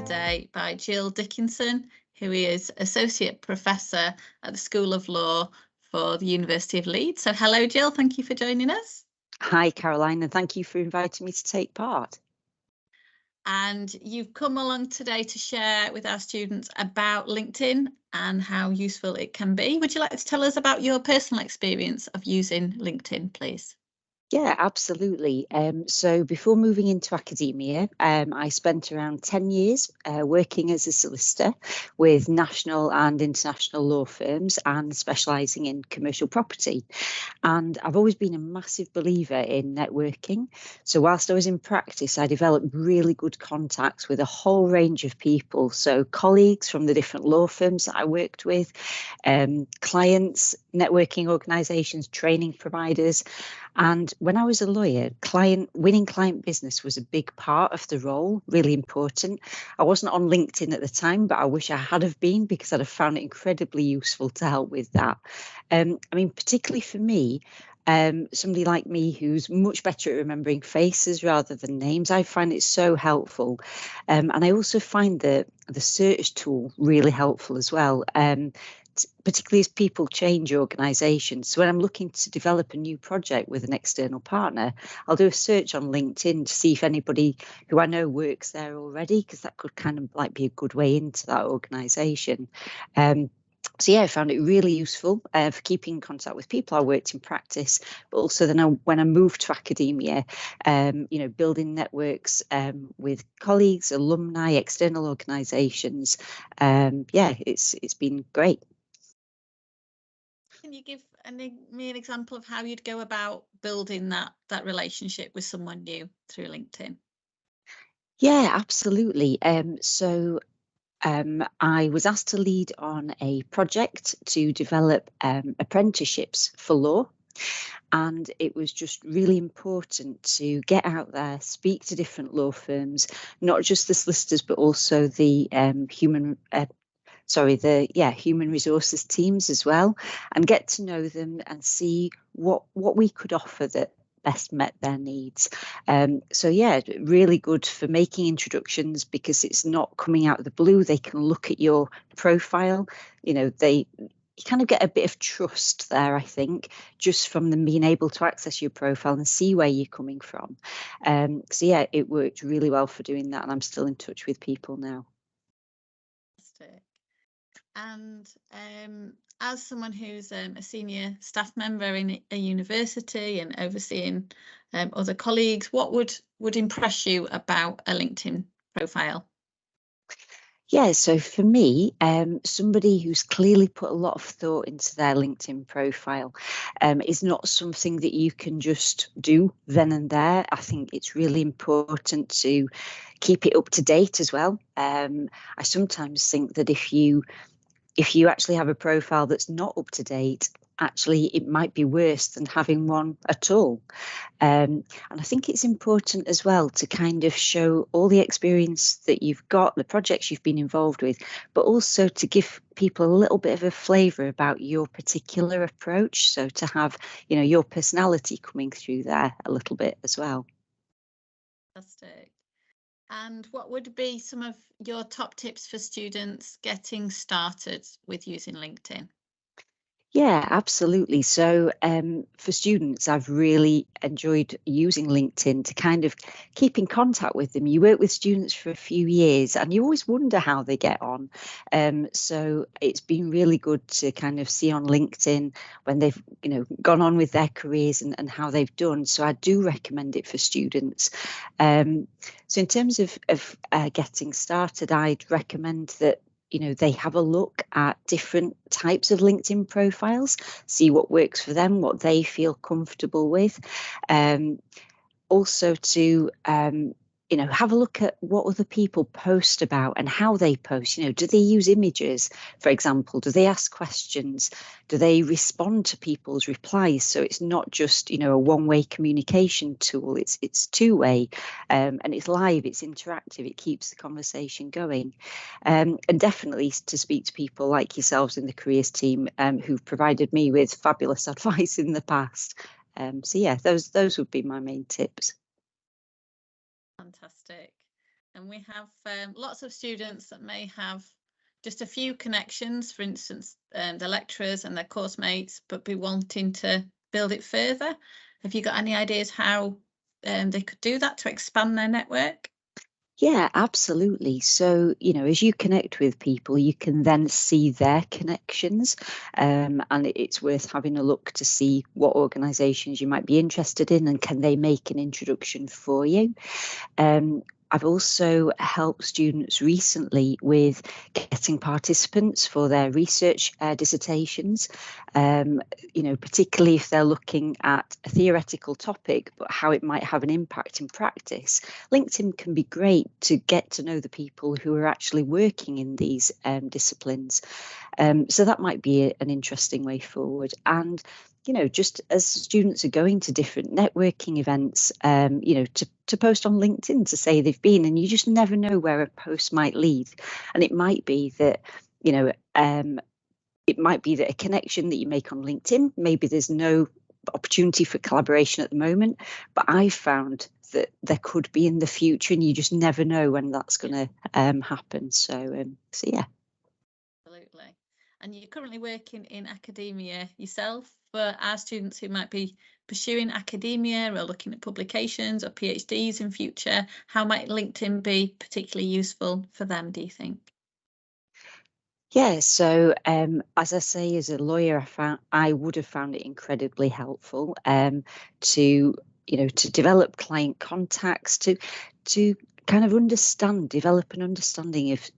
today by Jill Dickinson, who is Associate Professor at the School of Law for the University of Leeds. So hello, Jill. Thank you for joining us. Hi, Caroline, and thank you for inviting me to take part. And you've come along today to share with our students about LinkedIn and how useful it can be. Would you like to tell us about your personal experience of using LinkedIn, please? Yeah, absolutely. So before moving into academia, I spent around 10 years working as a solicitor with national and international law firms and specialising in commercial property. And I've always been a massive believer in networking. So whilst I was in practice, I developed really good contacts with a whole range of people. So colleagues from the different law firms that I worked with, clients, networking organisations, training providers. And when I was a lawyer, winning client business was a big part of the role, really important. I wasn't on LinkedIn at the time, but I wish I had have been, because I'd have found it incredibly useful to help with that. Particularly for me, somebody like me who's much better at remembering faces rather than names, I find it so helpful. And I also find the search tool really helpful as well. Particularly as people change organisations. So when I'm looking to develop a new project with an external partner, I'll do a search on LinkedIn to see if anybody who I know works there already, because that could kind of like be a good way into that organisation. So yeah, I found it really useful for keeping in contact with people I worked in practice, but also then when I moved to academia, building networks with colleagues, alumni, external organisations. It's been great. Can you give me an example of how you'd go about building that relationship with someone new through LinkedIn? Yeah, absolutely. I was asked to lead on a project to develop apprenticeships for law. And it was just really important to get out there, speak to different law firms, not just the solicitors, but also the human resources teams as well, and get to know them and see what we could offer that best met their needs. Really good for making introductions, because it's not coming out of the blue. They can look at your profile, you kind of get a bit of trust there, I think, just from them being able to access your profile and see where you're coming from. It worked really well for doing that, and I'm still in touch with people now. Fantastic. And as someone who's a senior staff member in a university and overseeing other colleagues, what would impress you about a LinkedIn profile? Yeah, so for me, somebody who's clearly put a lot of thought into their LinkedIn profile is not something that you can just do then and there. I think it's really important to keep it up to date as well. I sometimes think that if you actually have a profile that's not up to date, actually it might be worse than having one at all. And I think it's important as well to kind of show all the experience that you've got, the projects you've been involved with, but also to give people a little bit of a flavour about your particular approach. So to have, your personality coming through there a little bit as well. Fantastic. And what would be some of your top tips for students getting started with using LinkedIn? Yeah, absolutely. So for students, I've really enjoyed using LinkedIn to kind of keep in contact with them. You work with students for a few years and you always wonder how they get on. So it's been really good to kind of see on LinkedIn when they've, gone on with their careers and how they've done. So I do recommend it for students. So in terms of getting started, I'd recommend that they have a look at different types of LinkedIn profiles, see what works for them, what they feel comfortable with. Also to have a look at what other people post about and how they post. Do they use images, for example? Do they ask questions? Do they respond to people's replies? So it's not just, a one-way communication tool. It's two-way, and it's live, it's interactive, it keeps the conversation going. And definitely to speak to people like yourselves in the careers team who've provided me with fabulous advice in the past. Those would be my main tips. Fantastic. And we have lots of students that may have just a few connections, for instance, the lecturers and their course mates, but be wanting to build it further. Have you got any ideas how they could do that to expand their network? Yeah, absolutely. So, as you connect with people, you can then see their connections, and it's worth having a look to see what organisations you might be interested in and can they make an introduction for you. I've also helped students recently with getting participants for their research dissertations, particularly if they're looking at a theoretical topic, but how it might have an impact in practice. LinkedIn can be great to get to know the people who are actually working in these disciplines. So that might be an interesting way forward. And just as students are going to different networking events, to post on LinkedIn to say they've been, and you just never know where a post might lead. And it might be that, it might be that a connection that you make on LinkedIn, maybe there's no opportunity for collaboration at the moment, but I've found that there could be in the future, and you just never know when that's going to happen. So yeah. Absolutely. And you're currently working in academia yourself. For our students who might be pursuing academia or looking at publications or PhDs in future, how might LinkedIn be particularly useful for them, do you think? Yeah, so as I say, as a lawyer, I would have found it incredibly helpful to develop client contacts, to kind of develop an understanding of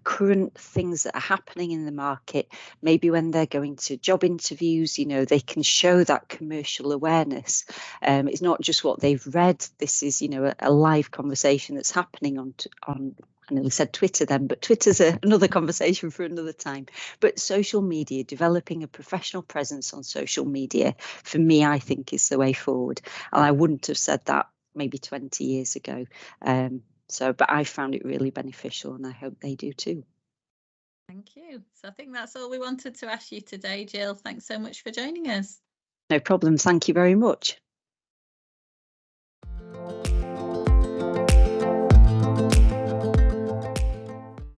current things that are happening in the market. Maybe when they're going to job interviews, they can show that commercial awareness. It's not just what they've read. This is a live conversation that's happening on I nearly said Twitter then, but Twitter's another conversation for another time. But social media, developing a professional presence on social media, for me, I think is the way forward. And I wouldn't have said that maybe 20 years ago. But I found it really beneficial, and I hope they do too. Thank you. So I think that's all we wanted to ask you today, Jill. Thanks so much for joining us. No problem. Thank you very much.